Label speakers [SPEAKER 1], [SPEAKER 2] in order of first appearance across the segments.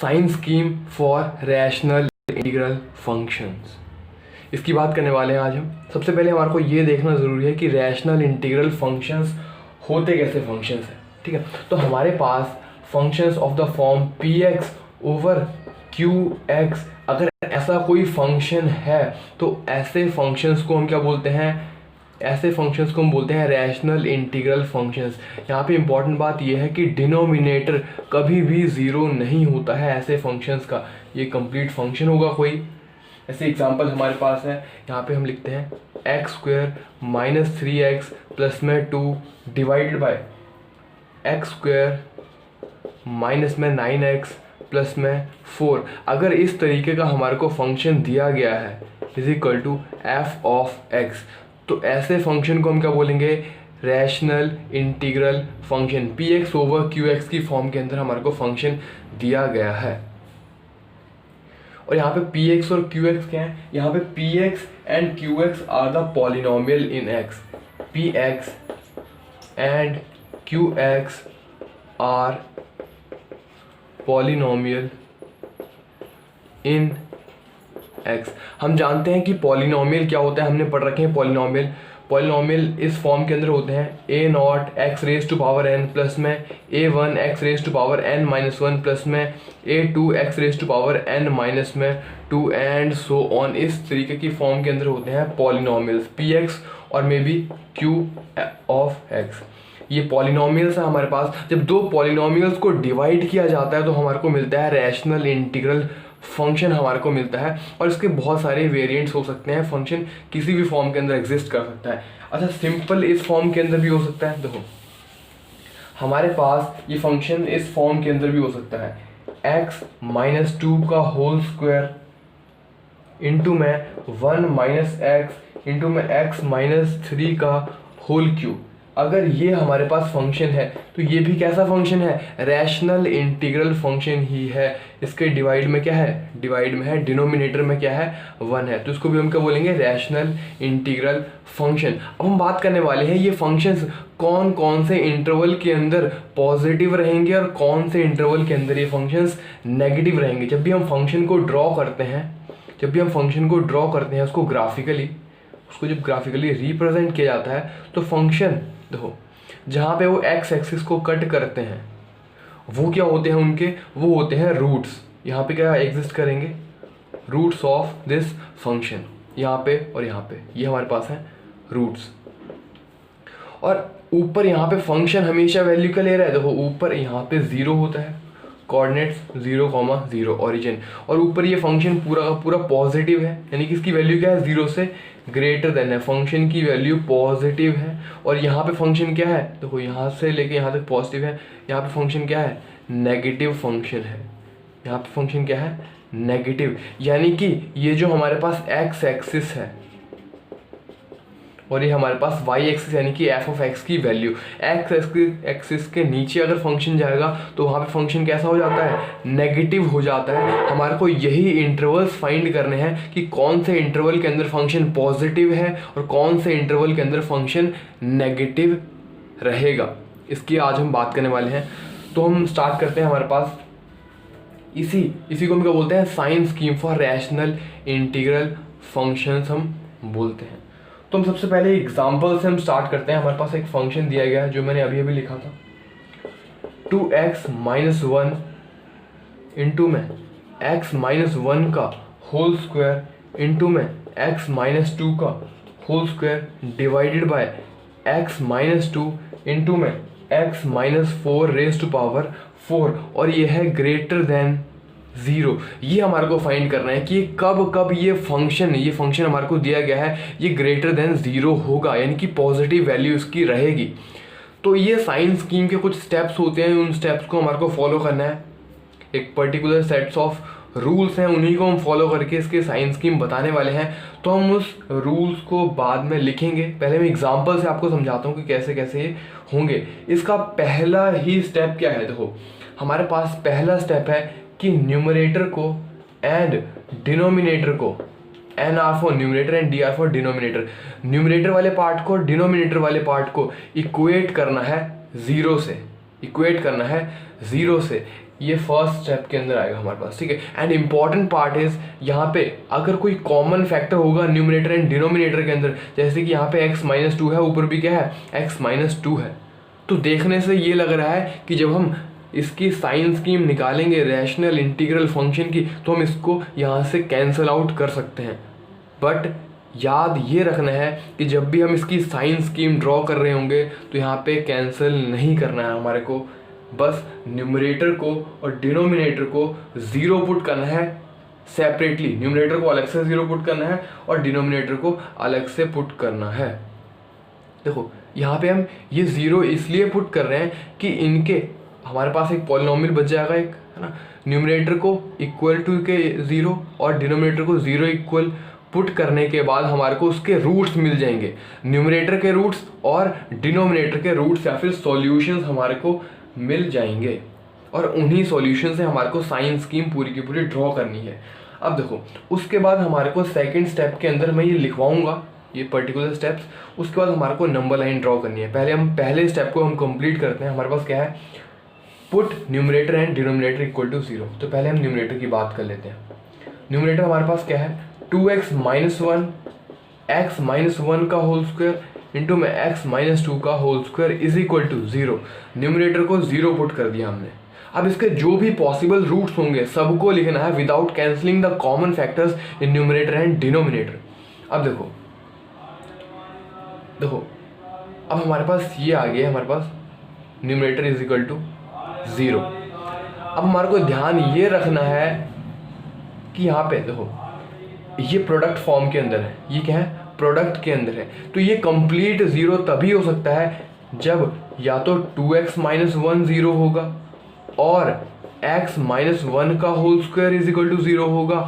[SPEAKER 1] Sign scheme for rational integral functions, इसकी बात करने वाले हैं आज हम। सबसे पहले हमारे को ये देखना ज़रूरी है कि रैशनल इंटीग्रल फंक्शंस होते कैसे फंक्शंस हैं। ठीक है, तो हमारे पास functions of the form P x over Q x, अगर ऐसा कोई फंक्शन है तो ऐसे फंक्शंस को हम क्या बोलते हैं, ऐसे फंक्शंस को हम बोलते हैं रैशनल इंटीग्रल फंक्शंस। यहाँ पे इंपॉर्टेंट बात यह है कि डिनोमिनेटर कभी भी ज़ीरो नहीं होता है ऐसे फंक्शंस का, ये कंप्लीट फंक्शन होगा कोई। ऐसे एग्जांपल हमारे पास है, यहाँ पे हम लिखते हैं x square minus 3x plus में 2 divided by x square minus में 9x प्लस में 4। अगर इस तरीके का हमारे को फंक्शन दिया गया है is equal to f of x, तो ऐसे फंक्शन को हम क्या बोलेंगे, rational integral function. P x over Q x की फॉर्म के अंदर हमारे को फंक्शन दिया गया है। और यहाँ पे पी एक्स और क्यू एक्स क्या है, यहाँ पे p x and q x are the polynomial in x. P x and q x are polynomial in x. हम जानते हैं कि पॉलिनोमियल क्या होता है, हमने पढ़ रखे हैं पॉलिनोमियल। पॉलिनोमियल इस फॉर्म के अंदर होते हैं a naught x raise to power n plus में a one x raise to power n minus one plus में a two x raise to power n minus में टू एंड सो ऑन। इस तरीके की फॉर्म के अंदर होते हैं पॉलिनोमियल्स पी एक्स और may be Q of x. ये पॉलिनोमियल्स है हमारे पास। जब दो पॉलिनोमियल्स को डिवाइड किया जाता है तो हमारे को मिलता है रैशनल इंटीग्रल फंक्शन हमारे को मिलता है। और इसके बहुत सारे वेरिएंट्स हो सकते हैं, फंक्शन किसी भी फॉर्म के अंदर एग्जिस्ट कर सकता है। अच्छा, सिंपल इस फॉर्म के अंदर भी हो सकता है। देखो हमारे पास ये फंक्शन इस फॉर्म के अंदर भी हो सकता है x माइनस 2 का होल स्क्वायर इंटू में 1 माइनस एक्स इंटू में x माइनस 3 का होल क्यूब। अगर ये हमारे पास फंक्शन है तो ये भी कैसा फंक्शन है, रैशनल इंटीग्रल फंक्शन ही है। इसके डिवाइड में क्या है, डिवाइड में है, डिनोमिनेटर में क्या है, 1 है, तो इसको भी हम क्या बोलेंगे, रैशनल इंटीग्रल फंक्शन। अब हम बात करने वाले हैं ये फंक्शंस कौन कौन से इंटरवल के अंदर पॉजिटिव रहेंगे और कौन से इंटरवल के अंदर ये फंक्शंस नेगेटिव रहेंगे। जब भी हम फंक्शन को ड्रॉ करते हैं, उसको ग्राफिकली, उसको जब ग्राफिकली रिप्रेजेंट किया जाता है तो फंक्शन देखो जहाँ पे वो एक्स एक्सिस को कट करते हैं वो क्या होते हैं उनके, वो होते हैं रूट्स। यहाँ पे क्या एग्जिस्ट करेंगे, रूट्स ऑफ दिस फंक्शन, यहाँ पे और यहाँ पे ये हमारे पास है रूट्स। और ऊपर यहाँ पे फंक्शन हमेशा वैल्यू का ले रहा है। देखो ऊपर यहाँ पे 0 होता है, कोऑर्डिनेट्स 0,0 ओरिजिन, और ऊपर ये फंक्शन पूरा का पूरा पॉजिटिव है, यानी कि इसकी वैल्यू क्या है, 0 से ग्रेटर देन है, फंक्शन की वैल्यू पॉजिटिव है। और यहाँ पे फंक्शन क्या है, देखो यहाँ से लेके यहाँ तक पॉजिटिव है, यहाँ पे फंक्शन क्या है, नेगेटिव फंक्शन है। यहाँ पे फंक्शन क्या है, नेगेटिव, यानी कि ये जो हमारे पास एक्स एक्सिस है और ये हमारे पास वाई एक्सिस यानी कि एफ ऑफ एक्स की वैल्यू, एक्स एक्सिस के नीचे अगर फंक्शन जाएगा तो वहाँ पे फंक्शन कैसा हो जाता है, नेगेटिव हो जाता है। हमारे को यही इंटरवल्स फाइंड करने हैं कि कौन से इंटरवल के अंदर फंक्शन पॉजिटिव है और कौन से इंटरवल के अंदर फंक्शन नेगेटिव रहेगा, इसकी आज हम बात करने वाले हैं। तो हम स्टार्ट करते हैं। हमारे पास इसी को हम क्या बोलते हैं, sign scheme for rational integral functions हम बोलते हैं। तो हम सबसे पहले एग्जाम्पल से हम स्टार्ट करते हैं। हमारे पास एक फंक्शन दिया गया है जो मैंने अभी लिखा था, 2x माइनस 1 इंटू में x माइनस 1 का होल स्क्वायर इंटू में x माइनस 2 का whole square divided by x minus 2 into में x minus 4 raise to power 4, और ये है ग्रेटर देन 0। ये हमारे को फाइंड करना है कि कब ये फंक्शन हमारे को दिया गया है ये ग्रेटर देन 0 होगा, यानी कि पॉजिटिव वैल्यू इसकी रहेगी। तो ये साइन स्कीम के कुछ स्टेप्स होते हैं, उन स्टेप्स को हमारे को फॉलो करना है। एक पर्टिकुलर सेट्स ऑफ रूल्स हैं, उन्हीं को हम फॉलो करके इसके साइन स्कीम बताने वाले हैं। तो हम उस रूल्स को बाद में लिखेंगे, पहले मैं एग्जाम्पल से आपको समझाता हूँ कि कैसे कैसे ये होंगे। इसका पहला ही स्टेप क्या है, देखो हमारे पास पहला स्टेप है कि न्यूमरेटर को एंड डिनोमिनेटर को, N R for numerator and D R for denominator, numerator वाले पार्ट को डिनोमिनेटर वाले पार्ट को इक्वेट करना है 0 से, ये फर्स्ट स्टेप के अंदर आएगा हमारे पास, ठीक है। एंड इम्पॉर्टेंट पार्ट इज यहाँ पे अगर कोई कॉमन फैक्टर होगा न्यूमरेटर एंड डिनोमिनेटर के अंदर, जैसे कि यहाँ पे x-2 है, ऊपर भी क्या है x-2 है, तो देखने से ये लग रहा है कि जब हम इसकी साइन स्कीम निकालेंगे रैशनल इंटीग्रल फंक्शन की, तो हम इसको यहाँ से कैंसिल आउट कर सकते हैं। बट याद ये रखना है कि जब भी हम इसकी साइन स्कीम ड्रॉ कर रहे होंगे तो यहाँ पे कैंसिल नहीं करना है हमारे को, बस न्यूमरेटर को और डिनोमिनेटर को ज़ीरो पुट करना है सेपरेटली। न्यूमरेटर को अलग से ज़ीरो पुट करना है और डिनोमिनेटर को अलग से पुट करना है। देखो यहाँ पे हम ये ज़ीरो इसलिए पुट कर रहे हैं कि इनके हमारे पास एक पॉलिनोमियल बच जाएगा एक, है ना। न्यूमरेटर को इक्वल टू के ज़ीरो और डिनोमिनेटर को ज़ीरो इक्वल पुट करने के बाद हमारे को उसके रूट्स मिल जाएंगे, न्यूमरेटर के रूट्स और डिनोमिनेटर के रूट्स या फिर सॉल्यूशंस हमारे को मिल जाएंगे, और उन्हीं सॉल्यूशन से हमारे को साइन स्कीम पूरी की पूरी ड्रॉ करनी है। अब देखो उसके बाद हमारे को सेकंड स्टेप के अंदर मैं ये लिखवाऊंगा ये पर्टिकुलर स्टेप्स, उसके बाद हमारे को नंबर लाइन ड्रॉ करनी है। पहले हम पहले स्टेप को हम कंप्लीट करते हैं। हमारे पास क्या है, put numerator and denominator equal to zero. तो पहले हम न्यूमरेटर की बात कर लेते हैं। न्यूमरेटर हमारे पास क्या है, 2x माइनस 1 x माइनस 1 का होल स्क्वायर इंटू में x -2 का whole square is equal to zero. Numerator को ज़ीरो पुट कर दिया हमने। अब इसके जो भी पॉसिबल रूट्स होंगे सबको लिखना है without cancelling the common factors in numerator and denominator. अब देखो अब हमारे पास ये आ गया, हमारे पास numerator is equal to zero. अब हमारे को ध्यान ये रखना है कि यहाँ पे देखो ये प्रोडक्ट फॉर्म के अंदर है, ये क्या है, प्रोडक्ट के अंदर है। तो ये कंप्लीट ज़ीरो तभी हो सकता है जब या तो 2x माइनस 1 ज़ीरो होगा और x माइनस 1 का whole square is equal to zero होगा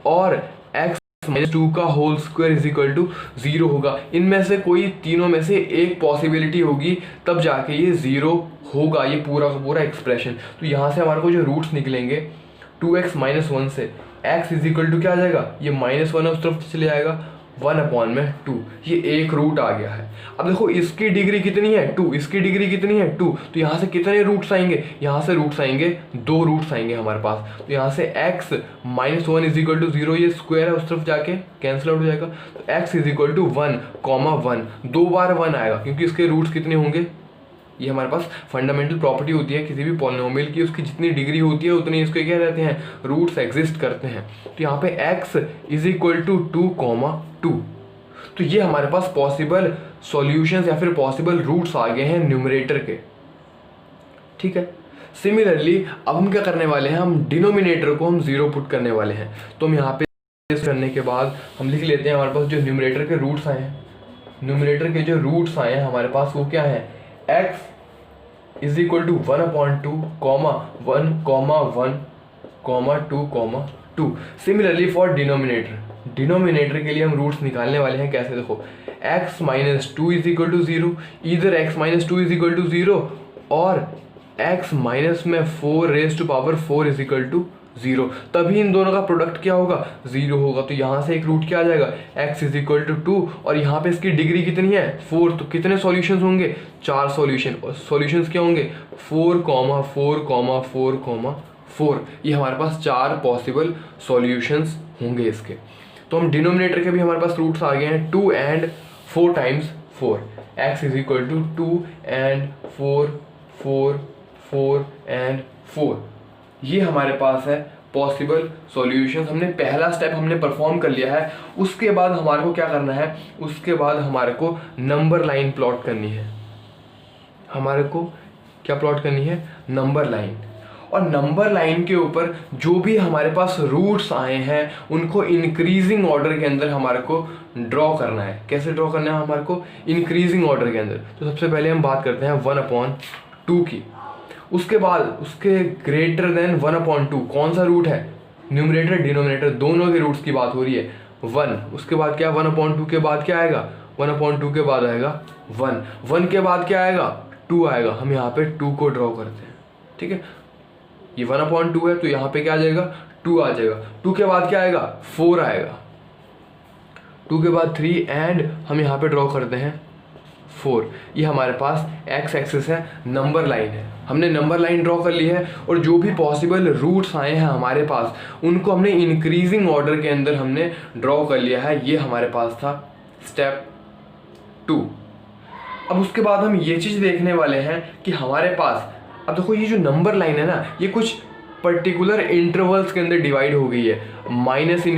[SPEAKER 1] और x माइनस 2 का whole square is equal to zero होगा। इनमें से कोई तीनों में से एक पॉसिबिलिटी होगी, तब जाके ये ज़ीरो होगा, ये पूरा का पूरा एक्सप्रेशन। तो यहाँ से हमारे को जो रूट्स निकलेंगे 2x माइनस 1 से x इज इक्वल टू क्या आ जाएगा, ये -1 उस तरफ चले जाएगा 1/2, ये एक रूट आ गया है। अब देखो इसकी डिग्री कितनी है 2, इसकी डिग्री कितनी है 2, तो यहाँ से कितने रूट्स आएंगे, यहाँ से रूट्स आएंगे 2 रूट्स आएंगे हमारे पास। तो यहाँ से x -1 इज इक्वल टू 0, ये स्क्वायर है उस तरफ जाके कैंसिल आउट हो जाएगा। तो x इज इक्वल टू 1,1, 2 बार 1 आएगा क्योंकि इसके रूट्स कितने होंगे, ये हमारे पास फंडामेंटल प्रॉपर्टी होती है किसी भी पॉलिनोमियल की, उसकी जितनी डिग्री होती है उतनी इसके क्या रहते हैं, रूट्स एग्जिस्ट करते हैं। तो यहाँ पे x इज इक्वल टू 2,2। तो ये हमारे पास पॉसिबल सॉल्यूशंस या फिर पॉसिबल रूट्स आ गए हैं न्यूमरेटर के, ठीक है। सिमिलरली अब हम क्या करने वाले हैं, हम डिनोमिनेटर को हम ज़ीरो पुट करने वाले हैं। तो हम यहाँ पे करने के बाद हम लिख लेते हैं हमारे पास जो न्यूमरेटर के रूट्स आए हैं, न्यूमरेटर के जो रूट्स आए हैं हमारे पास वो क्या है, x is equal to 1/2, 1, 1, 2, 2। Similarly for denominator के लिए हम रूट्स निकालने वाले हैं कैसे, देखो x minus 2 is equal to 0, इधर x minus 2 is equal to 0 और x माइनस में 4 raise to power 4 is equal to 0, तभी इन दोनों का प्रोडक्ट क्या होगा, 0 होगा। तो यहाँ से एक रूट क्या आ जाएगा, x इज इक्वल टू 2 और यहाँ पे इसकी डिग्री कितनी है 4, तो कितने सॉल्यूशंस होंगे, 4 सॉल्यूशन। और सॉल्यूशंस क्या होंगे 4, 4, 4, 4। ये हमारे पास 4 पॉसिबल सॉल्यूशंस होंगे इसके। तो हम डिनोमिनेटर के भी हमारे पास रूट्स आ गए हैं 2 and 4 times 4, x is equal to 2 and 4, 4, 4 and 4। ये हमारे पास है पॉसिबल सॉल्यूशंस। हमने पहला स्टेप हमने परफॉर्म कर लिया है। उसके बाद हमारे को क्या करना है, उसके बाद हमारे को नंबर लाइन प्लॉट करनी है। हमारे को क्या प्लॉट करनी है, नंबर लाइन। और नंबर लाइन के ऊपर जो भी हमारे पास रूट्स आए हैं उनको इंक्रीजिंग ऑर्डर के अंदर हमारे को ड्रॉ करना है। कैसे ड्रॉ करना है हमारे को, इंक्रीजिंग ऑर्डर के अंदर। तो सबसे पहले हम बात करते हैं 1/2 की। उसके बाद उसके ग्रेटर देन 1/2 कौन सा रूट है, न्यूमरेटर डिनोमिनेटर दोनों के रूट्स की बात हो रही है 1। उसके बाद क्या 1/2 के बाद क्या आएगा, 1/2 के बाद आएगा 1, 1 के बाद क्या आएगा 2 आएगा। हम यहाँ पे 2 को ड्रॉ करते हैं, ठीक है। ये 1/2 है तो यहाँ पे क्या आ जाएगा 2 आ जाएगा। 2 के बाद क्या आएगा 4 आएगा, 2 के बाद 3 एंड हम यहाँ पे ड्रॉ करते हैं 4। ये हमारे पास एक्स एक्सिस है, नंबर लाइन है। हमने नंबर लाइन ड्रॉ कर ली है और जो भी पॉसिबल रूट्स आए हैं हमारे पास उनको हमने इंक्रीजिंग ऑर्डर के अंदर हमने ड्रॉ कर लिया है। ये हमारे पास था स्टेप 2। अब उसके बाद हम ये चीज़ देखने वाले हैं कि हमारे पास, अब देखो ये जो नंबर लाइन है ना, ये कुछ पर्टिकुलर इंटरवल्स के अंदर डिवाइड हो गई है। -∞ से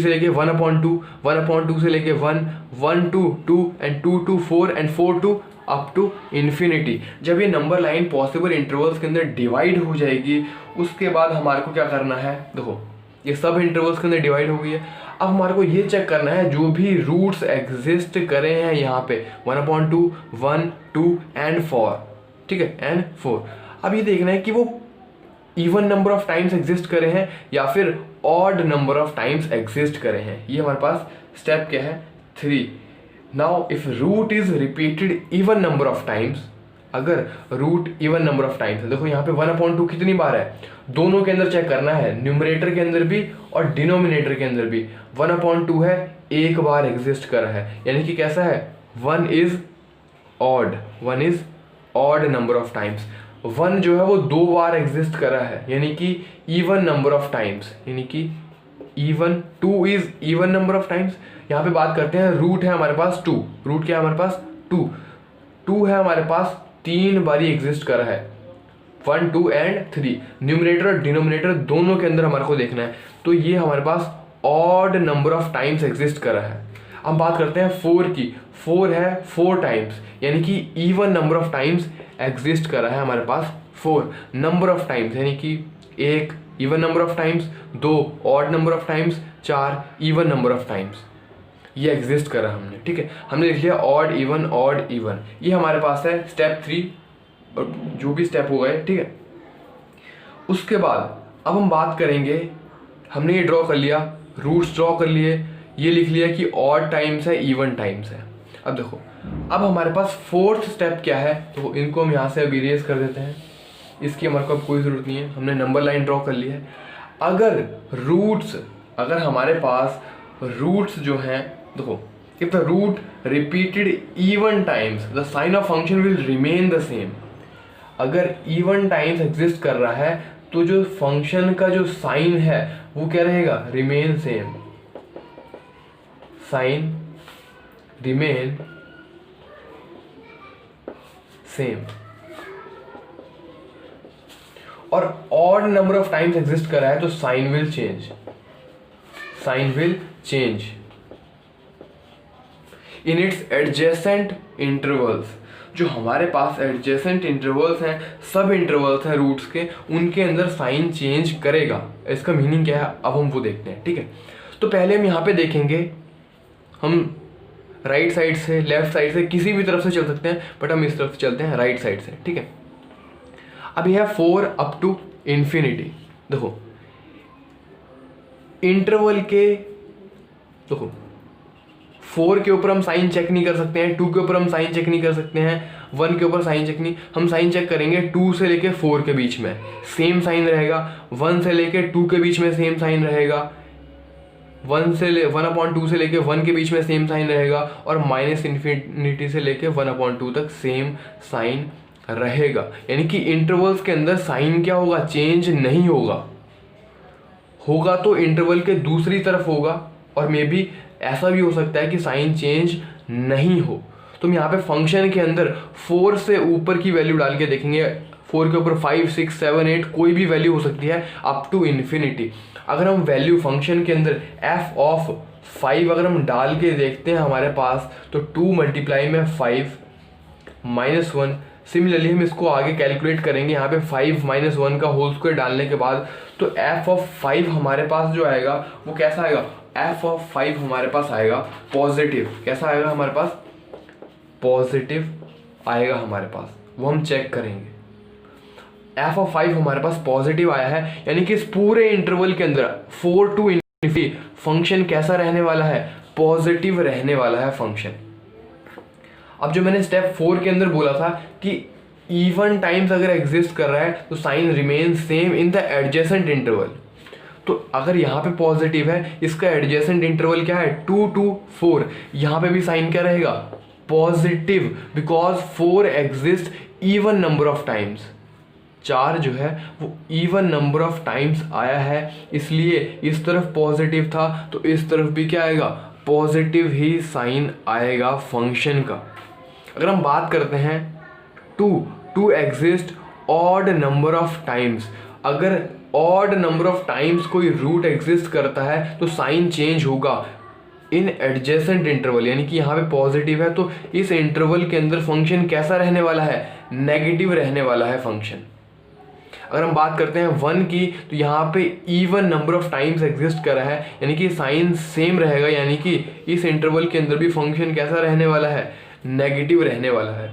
[SPEAKER 1] लेके 1/2, 1/2 से लेके 1, 1 to 2 and 2 to 4 and 4 to up to infinity. जब ये नंबर लाइन पॉसिबल इंटरवल्स के अंदर डिवाइड हो जाएगी उसके बाद हमारे को क्या करना है, देखो ये सब इंटरवल्स के अंदर डिवाइड हो गई है। अब हमारे को ये चेक करना है जो भी रूट्स एग्जिस्ट करे हैं यहाँ पे 1/2, 1, 2 एंड 4, ठीक है, एंड 4। अब ये देखना है कि वो even number of times exist करे हैं या फिर odd number of times exist करे हैं। ये हमारे पास स्टेप क्या है, 3। Now if root is repeated even number of times, अगर root even number of times है, देखो यहाँ पे 1/2 कितनी बार है, दोनों के अंदर चेक करना है, न्यूमरेटर के अंदर भी और डिनोमिनेटर के अंदर भी। 1/2 है, एक बार एग्जिस्ट करा है, यानी कि कैसा है, 1 is odd, 1 is odd number of times. 1 जो है वो 2 बार एग्जिस्ट करा है, यानी कि इवन नंबर ऑफ टाइम्स, यानी कि even. 2 is even number of times. यहाँ पे बात करते हैं, रूट है हमारे पास 2, रूट क्या है हमारे पास 2 है हमारे पास, 3 बारी एग्जिस्ट करा है, 1, 2 एंड 3। न्यूमरेटर और डिनोमिनेटर दोनों के अंदर हमारे को देखना है, तो ये हमारे पास odd number of times exist करा है। अब बात करते हैं 4 की, 4 है 4 टाइम्स, यानी कि even number of times exist करा है हमारे पास 4 नंबर ऑफ टाइम्स, यानी कि 1 even number of times, 2 odd number of times, 4 even number of times ये एग्जिस्ट करा हमने, ठीक है। हमने लिख लिया ऑड इवन, ये हमारे पास है स्टेप 3 और जो भी स्टेप होगा, ठीक है। उसके बाद अब हम बात करेंगे, हमने ये ड्रॉ कर लिया, रूट्स ड्रॉ कर लिए, ये लिख लिया कि ऑड टाइम्स है इवन टाइम्स है। अब देखो, अब हमारे पास 4th स्टेप क्या है, तो इनको हम यहाँ से अब इरेज कर देते हैं, इसकी हमारे को अब कोई ज़रूरत नहीं है, हमने नंबर लाइन ड्रॉ कर ली है। अगर हमारे पास रूट्स जो हैं, देखो if the root repeated even times the sign of function will remain the same. अगर इवन टाइम्स एग्जिस्ट कर रहा है तो जो फंक्शन का जो साइन है वो क्या रहेगा, remain same, sign remain same. और odd number of times exist कर रहा है तो sign will change in its adjacent intervals. जो हमारे पास एडजेसेंट इंटरवल्स हैं, सब इंटरवल्स हैं रूट्स के, उनके अंदर साइन चेंज करेगा। इसका मीनिंग क्या है अब हम वो देखते हैं, ठीक है। तो पहले हम यहाँ पे देखेंगे, हम राइट साइड से, लेफ्ट साइड से, किसी भी तरफ से चल सकते हैं, बट हम इस तरफ से चलते हैं, राइट साइड से, ठीक है। अब यह है 4 अप टू इन्फिनिटी। देखो इंटरवल के, देखो 4 के ऊपर हम साइन चेक नहीं कर सकते हैं, 2 के ऊपर हम साइन चेक नहीं कर सकते हैं, 1 के ऊपर साइन चेक नहीं, हम साइन चेक करेंगे 2 से लेके 4 के बीच में सेम साइन रहेगा, 1 से लेके 2 के बीच में सेम साइन रहेगा, 1/2 से लेके 1 के बीच में सेम साइन रहेगा, और -∞ से लेके 1/2 तक सेम साइन रहेगा। यानी कि इंटरवल्स के अंदर साइन क्या होगा, चेंज नहीं होगा तो इंटरवल के दूसरी तरफ होगा, और मे बी ऐसा भी हो सकता है कि साइन चेंज नहीं हो। तो हम यहाँ पे फंक्शन के अंदर 4 से ऊपर की वैल्यू डाल के देखेंगे, 4 के ऊपर 5, 6, 7, 8 कोई भी वैल्यू हो सकती है अप टू इन्फिनिटी। अगर हम वैल्यू फंक्शन के अंदर f ऑफ 5 अगर हम डाल के देखते हैं हमारे पास, तो 2 मल्टीप्लाई में 5 -1। सिमिलरली हम इसको आगे कैलकुलेट करेंगे, यहाँ पे 5 - 1 का होल स्क्वायर डालने के बाद, तो f ऑफ 5 हमारे पास जो आएगा वो कैसा आएगा, f ऑफ 5 हमारे पास आएगा पॉजिटिव। कैसा आएगा हमारे पास, पॉजिटिव आएगा हमारे पास, वो हम चेक करेंगे। f ऑफ 5 हमारे पास पॉजिटिव आया है, यानी कि इस पूरे इंटरवल के अंदर 4 टू इन्फिनिटी फंक्शन कैसा रहने वाला है, पॉजिटिव रहने वाला है फंक्शन। अब जो मैंने स्टेप 4 के अंदर बोला था कि इवन टाइम्स अगर एग्जिस्ट कर रहा है तो sign remain same in the adjacent interval, तो अगर यहाँ पे पॉजिटिव है, इसका एडजेसेंट इंटरवल क्या है 2 to 4, यहाँ पे भी साइन क्या रहेगा, positive because 4 exist even number of times. 4 जो है वो इवन नंबर ऑफ टाइम्स आया है, इसलिए इस तरफ पॉजिटिव था तो इस तरफ भी क्या आएगा, पॉजिटिव ही साइन आएगा फंक्शन का। अगर हम बात करते हैं to exist odd number of times, अगर ऑड नंबर ऑफ टाइम्स कोई रूट एग्जिस्ट करता है तो साइन चेंज होगा इन एडजेसेंट इंटरवल, यानी कि यहाँ पे पॉजिटिव है तो इस इंटरवल के अंदर फंक्शन कैसा रहने वाला है, नेगेटिव रहने वाला है फंक्शन। अगर हम बात करते हैं 1 की तो यहाँ पे even number of times exist कर रहा है, यानी कि साइन सेम रहेगा, यानी कि इस इंटरवल के अंदर भी फंक्शन कैसा रहने वाला है, नेगेटिव रहने वाला है।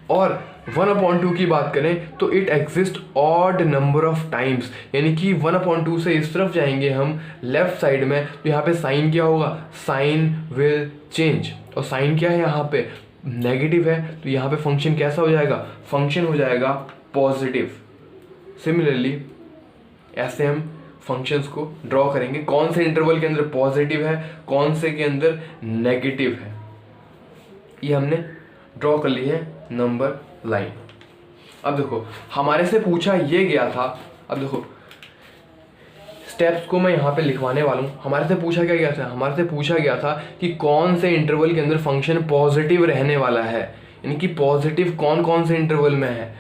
[SPEAKER 1] और 1/2 की बात करें तो it exist odd number of times, यानी कि 1/2 से इस तरफ जाएंगे हम लेफ्ट साइड में तो यहाँ पे साइन क्या होगा, साइन विल चेंज, और साइन क्या है यहाँ पे, नेगेटिव है तो यहाँ पे फंक्शन कैसा हो जाएगा, फंक्शन हो जाएगा पॉजिटिव। सिमिलरली ऐसे हम फंक्शंस को ड्रॉ करेंगे, कौन से इंटरवल के अंदर पॉजिटिव है, कौन से के अंदर नेगेटिव है, ये हमने ड्रॉ कर ली है नंबर लाइन। अब देखो हमारे से पूछा ये गया था, अब देखो स्टेप्स को मैं यहाँ पे लिखवाने वाला हूँ। हमारे से पूछा क्या गया था, हमारे से पूछा गया था कि कौन से इंटरवल के अंदर फंक्शन पॉजिटिव रहने वाला है, यानी कि पॉजिटिव कौन कौन से इंटरवल में है,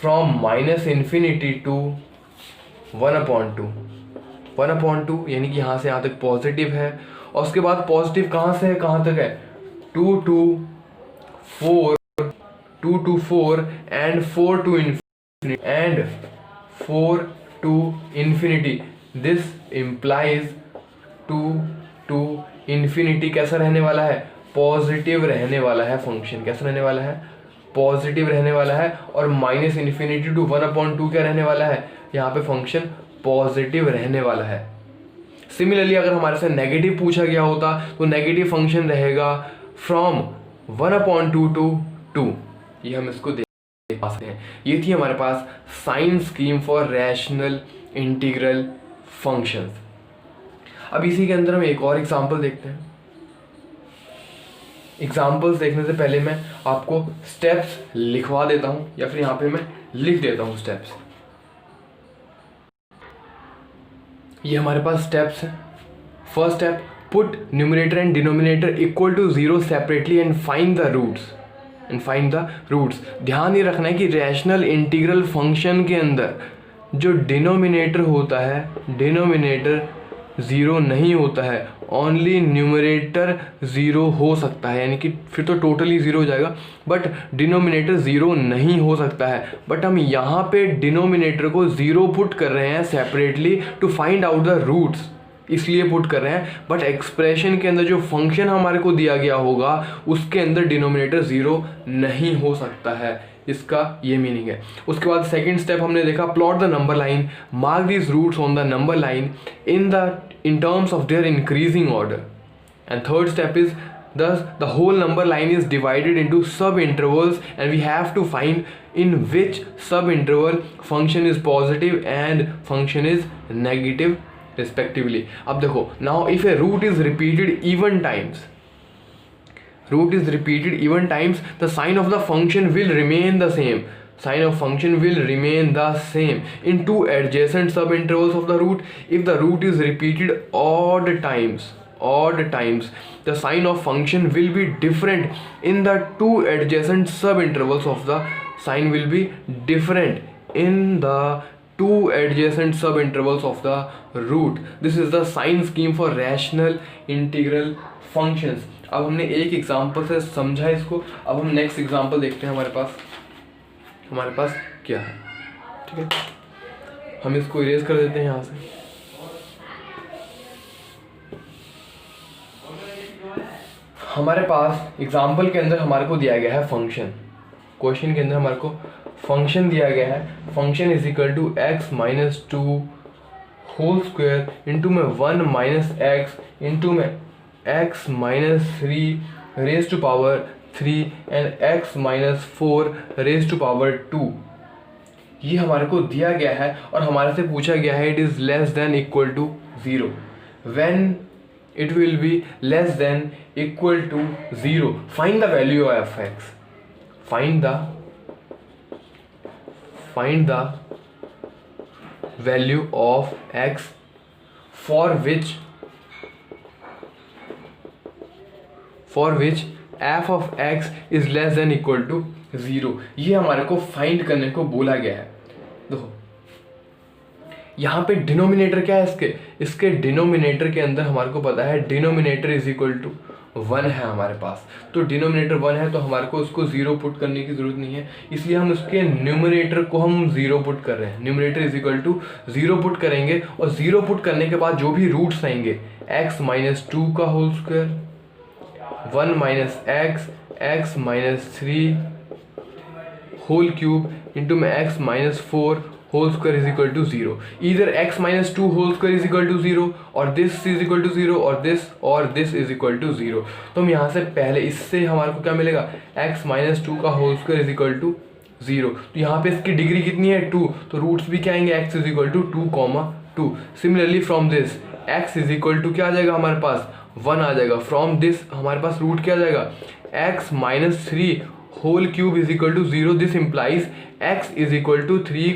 [SPEAKER 1] फ्रॉम -∞ टू 1/2, 1/2 यानी कि यहाँ से यहाँ तक पॉजिटिव है, और उसके बाद पॉजिटिव कहाँ से है कहाँ तक है, 2 to 4 and 4 to infinity and 4 to infinity, this implies 2 to infinity कैसा रहने वाला है, पॉजिटिव रहने वाला है फंक्शन, कैसा रहने वाला है, पॉजिटिव रहने वाला है। और -∞ to 1/2 क्या रहने वाला है, यहाँ पे फंक्शन पॉजिटिव रहने वाला है। सिमिलरली अगर हमारे से नेगेटिव पूछा गया होता तो नेगेटिव फंक्शन रहेगा फ्रॉम 1/2 to 2, ये हम इसको देख पाते हैं। ये थी हमारे पास sign scheme for rational integral functions. अब इसी के अंदर हम एक और एग्जांपल देखते हैं। एग्जांपल्स देखने से पहले मैं आपको स्टेप्स लिखवा देता हूं, या फिर यहां पे मैं लिख देता हूं स्टेप्स। ये हमारे पास स्टेप्स हैं। First step, put numerator and denominator equal to 0 separately and find the roots. ध्यान ये रखना है कि रैशनल इंटीग्रल फंक्शन के अंदर जो डिनोमिनेटर होता है, डिनोमिनेटर 0 नहीं होता है, ओनली न्यूमरेटर 0 हो सकता है, यानी कि फिर तो टोटली 0 हो जाएगा, बट डिनोमिनेटर 0 नहीं हो सकता है। बट हम यहाँ पे डिनोमिनेटर को 0 पुट कर रहे हैं separately to find out the roots, इसलिए पुट कर रहे हैं। बट एक्सप्रेशन के अंदर जो फंक्शन हमारे को दिया गया होगा उसके अंदर डिनोमिनेटर 0 नहीं हो सकता है, इसका ये मीनिंग है। उसके बाद सेकंड स्टेप हमने देखा, plot the number line, mark these roots on the number line in terms of their increasing order. And third step is, thus the whole number line is divided into sub intervals and we have to find in which sub interval function is positive and function is negative respectively. अब देखो, now if a root is repeated even times, the sign of the function will remain the same. Sign of function will remain the same in two adjacent subintervals of the root. If the root is repeated odd times, the sign of function will be different in the two adjacent subintervals of the sign will be different in the two adjacent subintervals of the root. This is the sign scheme for rational integral functions. अब हमने एक example से समझा इसको, अब हम next example देखते हैं। हमारे पास क्या है, ठीक है, हम इसको इरेज कर देते हैं यहाँ से। हमारे पास एग्जाम्पल के अंदर हमारे को दिया गया है फंक्शन, क्वेश्चन के अंदर हमारे को फंक्शन दिया गया है, function is equal to x-2 whole square into में 1 - x इंटू में x - 3 raise to power 3 and x - 4 raise to power 2। ये हमारे को दिया गया है और हमारे से पूछा गया है it is less than equal to 0 when it will be less than equal to 0. Find the value of f(x). Find the value of x for which f of x is less than equal to 0. ये हमारे को find करने को बोला गया है। देखो यहाँ पे डिनोमिनेटर क्या है इसके डिनोमिनेटर के अंदर हमारे को पता है डिनोमिनेटर इज इक्वल टू 1 है हमारे पास, तो डिनोमिनेटर 1 है तो हमारे को उसको 0 पुट करने की ज़रूरत नहीं है, इसलिए हम उसके न्यूमरेटर को हम 0 पुट कर रहे हैं। Numerator is equal to 0 put करेंगे और 0 पुट करने के बाद जो भी रूट्स आएंगे x माइनस 2 का whole square, 1 minus x minus 3 whole cube into में x minus 4 whole square is equal to 0। इधर x minus 2 whole square is equal to 0 और दिस इज इक्वल टू 0 और दिस इज इक्वल टू 0। तो हम यहाँ से पहले इससे हमारे को क्या मिलेगा, x माइनस 2 का whole square is equal to 0। तो यहाँ पे इसकी डिग्री कितनी है 2, तो रूट्स भी क्या आएंगे x is equal to 2, 2। Similarly from this x is equal to क्या आ जाएगा हमारे पास 1 आ जाएगा। फ्रॉम दिस हमारे पास रूट क्या आ जाएगा x minus 3 whole cube is equal to 0। This implies x is equal to 3,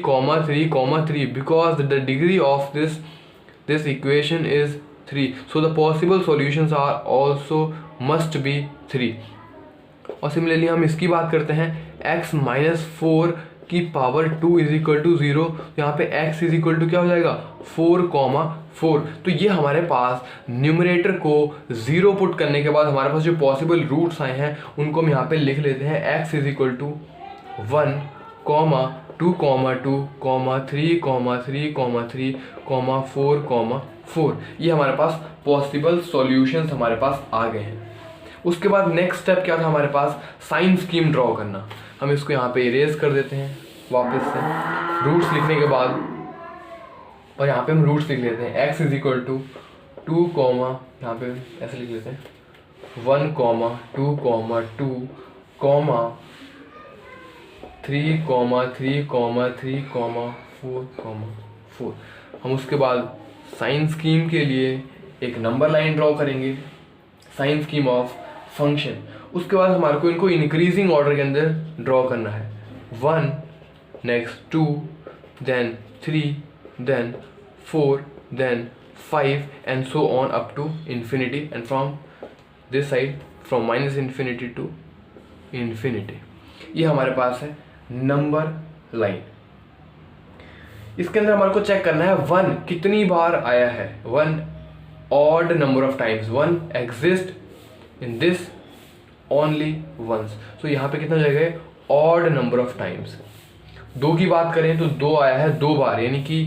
[SPEAKER 1] because the degree of this equation is 3, so the possible solutions are also must be 3। और similarly हम इसकी बात करते हैं x माइनस 4 की power 2 is equal to 0, यहाँ पे x is equal to क्या हो जाएगा 4, 4। तो ये हमारे पास न्यूमरेटर को 0 पुट करने के बाद हमारे पास जो पॉसिबल रूट्स आए हैं उनको हम यहाँ पे लिख लेते हैं। x is equal to 1, 2, 2, 3, 3, 4, 4। ये हमारे पास पॉसिबल सॉल्यूशंस हमारे पास आ गए हैं। उसके बाद नेक्स्ट स्टेप क्या था हमारे पास, साइन स्कीम ड्रॉ करना। हम इसको यहाँ पे इरेज कर देते हैं वापस से रूट्स लिखने के बाद, और यहाँ पे हम रूट्स लिख लेते हैं x इज इक्वल टू 2, यहाँ पे ऐसे लिख लेते हैं 1, 2, 2, 3, 3, 3, 4, 4। हम उसके बाद साइन स्कीम के लिए एक नंबर लाइन ड्रॉ करेंगे, साइन स्कीम ऑफ फंक्शन। उसके बाद हमारे को इनको इंक्रीजिंग ऑर्डर के अंदर ड्रॉ करना है, 1, next 2, then 3, then 4, then 5 and so on up to infinity, and from this side from minus infinity to infinity. ये हमारे पास है नंबर लाइन। इसके अंदर हमारे को चेक करना है 1 कितनी बार आया है, 1 odd number of times, 1 exist in this only once. So यहाँ पे कितना हो जाएगा ऑड नंबर ऑफ टाइम्स। 2 की बात करें तो 2 आया है 2 बार यानी कि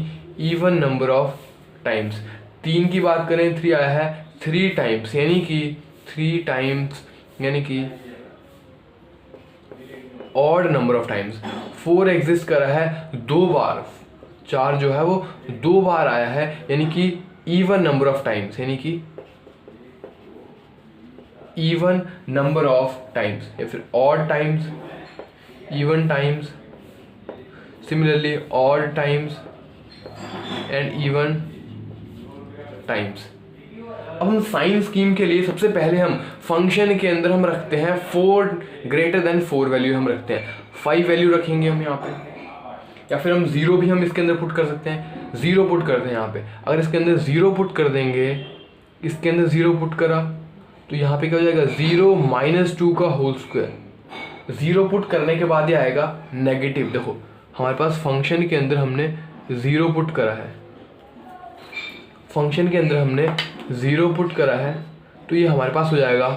[SPEAKER 1] इवन नंबर ऑफ टाइम्स। 3 की बात करें 3 आया है 3 टाइम्स यानी कि 3 टाइम्स यानी कि odd number of times. 4 exist कर रहा है 2 बार, 4 जो है वो 2 बार आया है यानी कि इवन नंबर ऑफ टाइम्स यानी कि इवन नंबर ऑफ टाइम्स, या फिर odd times, even times, similarly odd times and even times. अब हम साइन स्कीम के लिए सबसे पहले हम फंक्शन के अंदर हम रखते हैं 4 ग्रेटर देन 4 वैल्यू हम रखते हैं, 5 वैल्यू रखेंगे हम यहाँ पे, या फिर हम 0 भी हम इसके अंदर पुट कर सकते हैं, 0 पुट करते हैं यहाँ पे। अगर इसके अंदर 0 पुट कर देंगे, इसके अंदर 0 पुट करा तो यहाँ पे क्या हो जाएगा 0 माइनस 2 का होल स्क्वायर। 0 पुट करने के बाद ये आएगा नेगेटिव। देखो हमारे पास फंक्शन के अंदर हमने 0 पुट करा है, फंक्शन के अंदर हमने 0 पुट करा है, तो ये हमारे पास हो जाएगा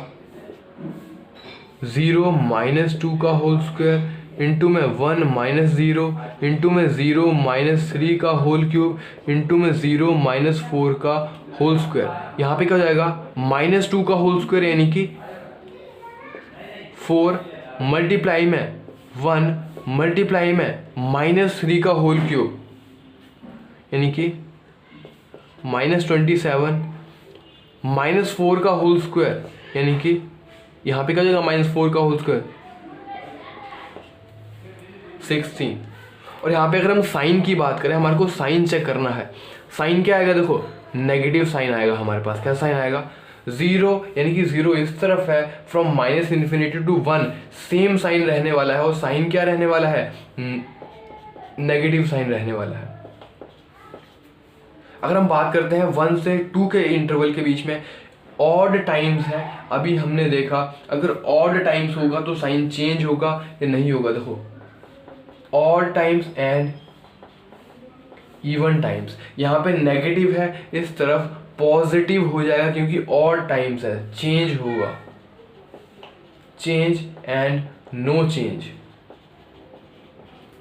[SPEAKER 1] 0 माइनस 2 का होल स्क्वायर इंटू में 1 माइनस 0 इंटू में 0 माइनस 3 का होल क्यूब इंटू में 0 माइनस 4 का होल स्क्वायर। यहाँ पे क्या हो जाएगा माइनस 2 का होल स्क्वायर यानी कि 4 मल्टीप्लाई में 1 मल्टीप्लाई में माइनस 3 का होल क्यूब यानी कि -27 माइनस 4 का होल स्क्वायर यानी कि यहाँ पे क्या हो जाएगा -4 का होल स्क्वायर 16। और यहाँ पे अगर हम साइन की बात करें, हमारे को साइन चेक करना है। साइन क्या आएगा, देखो नेगेटिव साइन आएगा हमारे पास। क्या साइन आएगा, जीरो यानी कि जीरो इस तरफ है, from minus infinity to one same sign रहने वाला है, और साइन क्या रहने वाला है, नेगेटिव साइन रहने वाला है। अगर हम बात करते हैं 1 से 2 के इंटरवल के बीच में ऑड टाइम्स है, अभी हमने देखा अगर ऑड टाइम्स होगा तो साइन चेंज होगा या नहीं होगा। देखो odd times and even times, यहाँ पे नेगेटिव है, इस तरफ पॉजिटिव हो जाएगा क्योंकि ऑड टाइम्स है, चेंज होगा, चेंज एंड नो चेंज।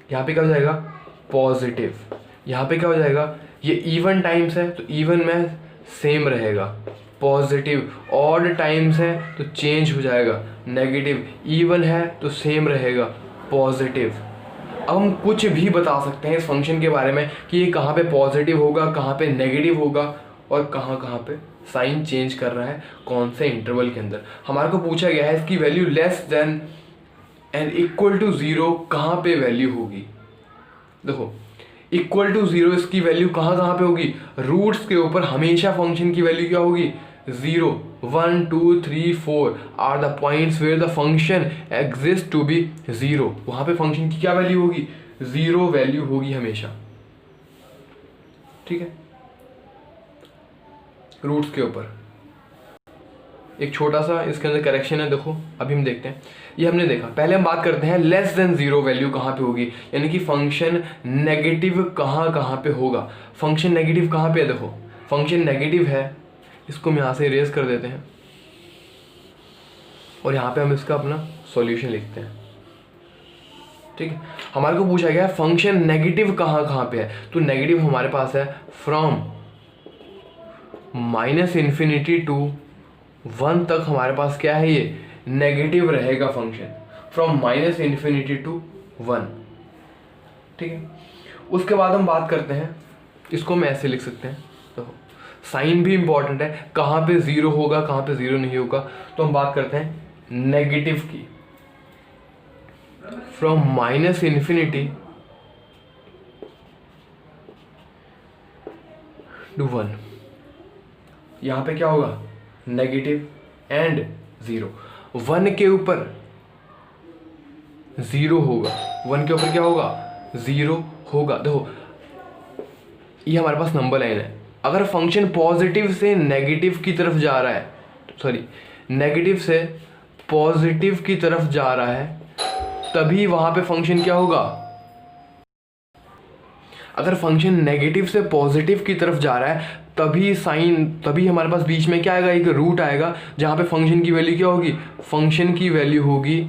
[SPEAKER 1] यहाँ पे क्या हो जाएगा, पॉजिटिव। यहाँ पे क्या हो जाएगा, ये इवन टाइम्स है तो इवन में सेम रहेगा, पॉजिटिव। ऑड टाइम्स है तो चेंज हो जाएगा, नेगेटिव। इवन है तो सेम रहेगा, पॉजिटिव। अब हम कुछ भी बता सकते हैं इस फंक्शन के बारे में कि ये कहाँ पे पॉजिटिव होगा, कहाँ पे नेगेटिव होगा, और कहाँ कहाँ पे साइन चेंज कर रहा है, कौन से इंटरवल के अंदर। हमारे को पूछा गया है इसकी value less than and equal to zero कहाँ पे वैल्यू होगी। देखो इक्वल टू जीरो इसकी वैल्यू कहाँ कहाँ पे होगी, रूट्स के ऊपर हमेशा फंक्शन की वैल्यू क्या होगी, zero. 1 2 3 4 are the points where the function exist to be zero, वहां पे फंक्शन की क्या वैल्यू होगी, जीरो वैल्यू होगी हमेशा, ठीक है, रूट्स के ऊपर। एक छोटा सा इसके अंदर करेक्शन है, देखो अभी हम देखते हैं। ये हमने देखा, पहले हम बात करते हैं लेस देन जीरो वैल्यू कहाँ पे होगी, यानी कि फंक्शन नेगेटिव कहाँ कहाँ पे होगा। फंक्शन नेगेटिव कहाँ पे है, देखो फंक्शन नेगेटिव है, इसको हम यहाँ से इरेज कर देते हैं और यहाँ पे हम इसका अपना सॉल्यूशन लिखते हैं, ठीक है। हमारे को पूछा गया है फंक्शन नेगेटिव कहाँ कहाँ पे है, तो नेगेटिव हमारे पास है फ्रॉम माइनस इन्फिनिटी टू 1 तक हमारे पास क्या है, ये नेगेटिव रहेगा function, from minus infinity to 1, ठीक है। उसके बाद हम बात करते हैं, इसको हम ऐसे लिख सकते हैं, तो साइन भी इंपॉर्टेंट है, कहाँ पे जीरो होगा कहाँ पे जीरो नहीं होगा। तो हम बात करते हैं नेगेटिव की, फ्रॉम माइनस इन्फिनिटी टू 1, यहाँ पे क्या होगा, नेगेटिव एंड जीरो। 1 के ऊपर जीरो होगा, 1 के ऊपर क्या होगा, जीरो होगा। देखो ये हमारे पास नंबर लाइन है, अगर फंक्शन पॉजिटिव से नेगेटिव की तरफ जा रहा है, सॉरी नेगेटिव से पॉजिटिव की तरफ जा रहा है, तभी वहां पे फंक्शन क्या होगा, अगर फंक्शन नेगेटिव से पॉजिटिव की तरफ जा रहा है तभी हमारे पास बीच में क्या आएगा, एक रूट आएगा जहां पे फंक्शन की वैल्यू क्या होगी, फंक्शन की वैल्यू होगी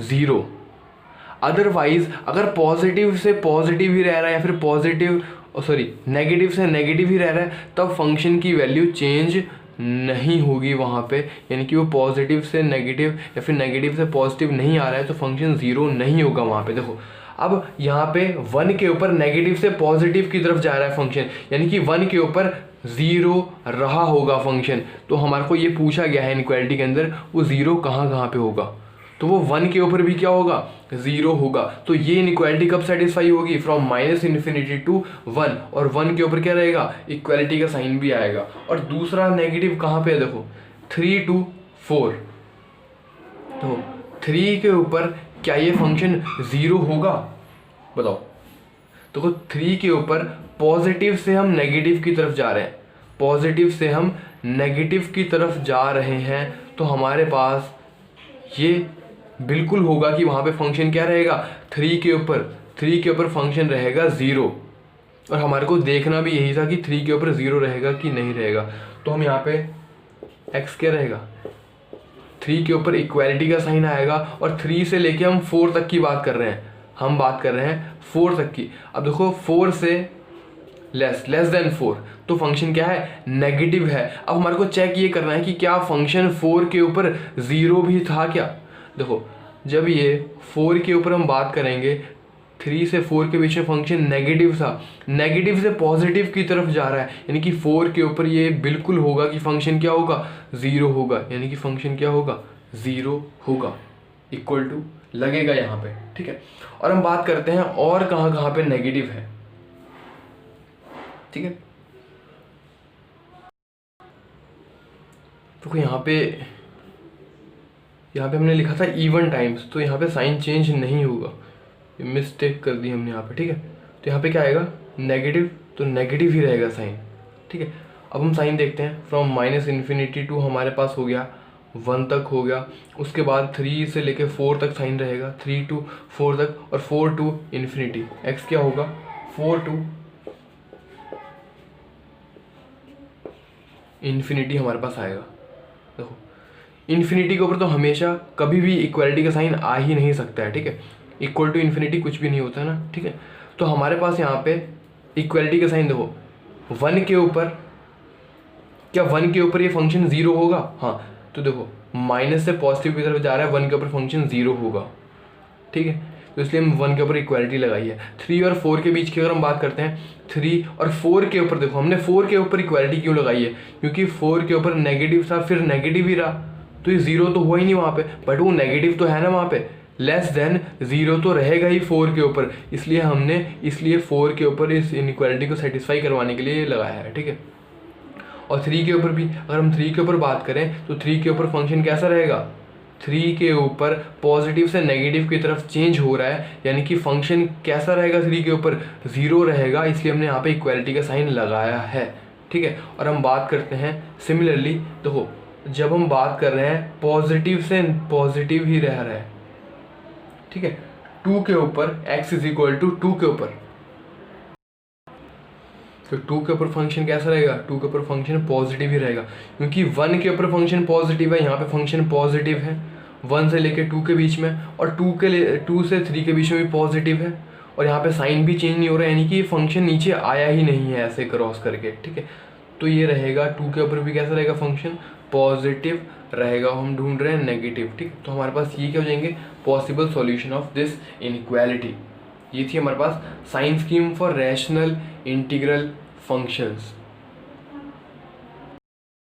[SPEAKER 1] जीरो। अदरवाइज अगर पॉजिटिव से पॉजिटिव ही रह रहा है या फिर नेगेटिव से नेगेटिव ही रह रहा है, तब फंक्शन की वैल्यू चेंज नहीं होगी वहाँ पे, यानी कि वो पॉजिटिव से नेगेटिव या फिर नेगेटिव से पॉजिटिव नहीं आ रहा है तो फंक्शन जीरो नहीं होगा वहाँ पे। देखो अब यहाँ पे 1 के ऊपर नेगेटिव से पॉजिटिव की तरफ जा रहा है फंक्शन, यानी कि 1 के ऊपर जीरो रहा होगा फंक्शन, तो हमारे को ये पूछा गया है इनइक्वालिटी के अंदर वो जीरो कहाँ कहाँ पे होगा, तो वो 1 के ऊपर भी क्या होगा, जीरो होगा। तो ये इनइक्वालिटी कब सेटिस्फाई होगी, फ्रॉम माइनस इन्फिनिटी टू 1, और 1 के ऊपर क्या रहेगा, इक्वालिटी का साइन भी आएगा। और दूसरा नेगेटिव कहाँ पे है, देखो 3 to 4, तो 3 के ऊपर क्या ये फंक्शन जीरो होगा, बताओ। तो 3 के ऊपर पॉजिटिव से हम नेगेटिव की तरफ जा रहे हैं, पॉजिटिव से हम नेगेटिव की तरफ जा रहे हैं, तो हमारे पास ये बिल्कुल होगा कि वहाँ पे फंक्शन क्या रहेगा, 3 के ऊपर फंक्शन रहेगा जीरो। और हमारे को देखना भी यही था कि 3 के ऊपर जीरो रहेगा कि नहीं रहेगा। तो हम यहाँ पे x क्या रहेगा, 3 के ऊपर इक्वालिटी का साइन आएगा, और 3 से लेके हम 4 तक की बात कर रहे हैं, हम बात कर रहे हैं 4 तक की। अब देखो 4 से लेस देन 4, तो फंक्शन क्या है, नेगेटिव है। अब हमारे को चेक ये करना है कि क्या फंक्शन 4 के ऊपर जीरो भी था क्या। देखो जब ये 4 के ऊपर हम बात करेंगे, 3 से 4 के बीच में फंक्शन नेगेटिव था, नेगेटिव से पॉजिटिव की तरफ जा रहा है, यानी कि 4 के ऊपर ये बिल्कुल होगा कि फंक्शन क्या होगा, जीरो होगा, यानी कि फंक्शन क्या होगा, जीरो होगा, इक्वल टू लगेगा यहाँ पे, ठीक है। और हम बात करते हैं और कहाँ कहाँ पे नेगेटिव है, ठीक है। देखो यहाँ पे हमने लिखा था इवन टाइम्स, तो यहाँ पे साइन चेंज नहीं होगा, मिस्टेक कर दी हमने यहाँ पे, ठीक है। तो यहाँ पे क्या आएगा नेगेटिव, तो नेगेटिव ही रहेगा साइन, ठीक है। अब हम साइन देखते हैं, फ्रॉम -∞ टू हमारे पास हो गया 1 तक हो गया, उसके बाद 3 से लेके 4 तक साइन रहेगा, 3 to 4 तक, और 4 to ∞। x क्या होगा 4 to ∞ हमारे पास आएगा। देखो इन्फिनिटी के ऊपर तो हमेशा कभी भी इक्वालिटी का साइन आ ही नहीं सकता है, ठीक है। इक्वल टू इन्फिनिटी कुछ भी नहीं होता है ना, ठीक है। तो हमारे पास यहाँ पे इक्वालिटी का साइन देखो 1 के ऊपर, क्या 1 के ऊपर ये फंक्शन 0 होगा? हाँ, तो देखो माइनस से पॉजिटिव की तरफ जा रहा है, 1 के ऊपर फंक्शन 0 होगा, ठीक है। तो इसलिए हम 1 के ऊपर इक्वालिटी लगाई है। 3 और 4 के बीच की अगर हम बात करते हैं, 3 और 4 के ऊपर देखो हमने 4 के ऊपर इक्वालिटी क्यों लगाई है, क्योंकि 4 के ऊपर नेगेटिव था, फिर नेगेटिव ही रहा, तो ये 0 तो हुआ ही नहीं वहाँ पे, बट वो नेगेटिव तो है ना वहाँ पे, लेस देन 0 तो रहेगा ही 4 के ऊपर, इसलिए हमने 4 के ऊपर इस इनइक्वालिटी को सेटिस्फाई करवाने के लिए लगाया है, ठीक है। और 3 के ऊपर भी अगर हम 3 के ऊपर बात करें, तो 3 के ऊपर फंक्शन कैसा रहेगा, 3 के ऊपर पॉजिटिव से नेगेटिव की तरफ चेंज हो रहा है, यानी कि फंक्शन कैसा रहेगा 3 के ऊपर 0 रहेगा, इसलिए हमने यहाँ पे इक्वालिटी का साइन लगाया है, ठीक है। और हम बात करते हैं सिमिलरली, देखो जब हम बात कर रहे हैं पॉजिटिव से पॉजिटिव ही रह रहा है, ठीक है, 2 के ऊपर x = 2 के ऊपर, तो 2 के ऊपर फंक्शन कैसा रहेगा, 2 के ऊपर फंक्शन पॉजिटिव ही रहेगा, क्योंकि 1 के ऊपर फंक्शन पॉजिटिव है, यहाँ पे फंक्शन पॉजिटिव है 1 से लेके 2 के बीच में, और 2 से 3 के बीच में भी पॉजिटिव है, और यहाँ पे साइन भी चेंज नहीं हो रहा है, यानी कि फंक्शन नीचे आया ही नहीं है ऐसे क्रॉस करके, ठीक है। तो ये रहेगा 2 के ऊपर भी कैसा रहेगा फंक्शन पॉजिटिव रहेगा, हम ढूंढ रहे हैं नेगेटिव, ठीक। तो हमारे पास ये क्या हो जाएंगे possible solution of this inequality. ये थी हमारे पास sign scheme for rational integral functions.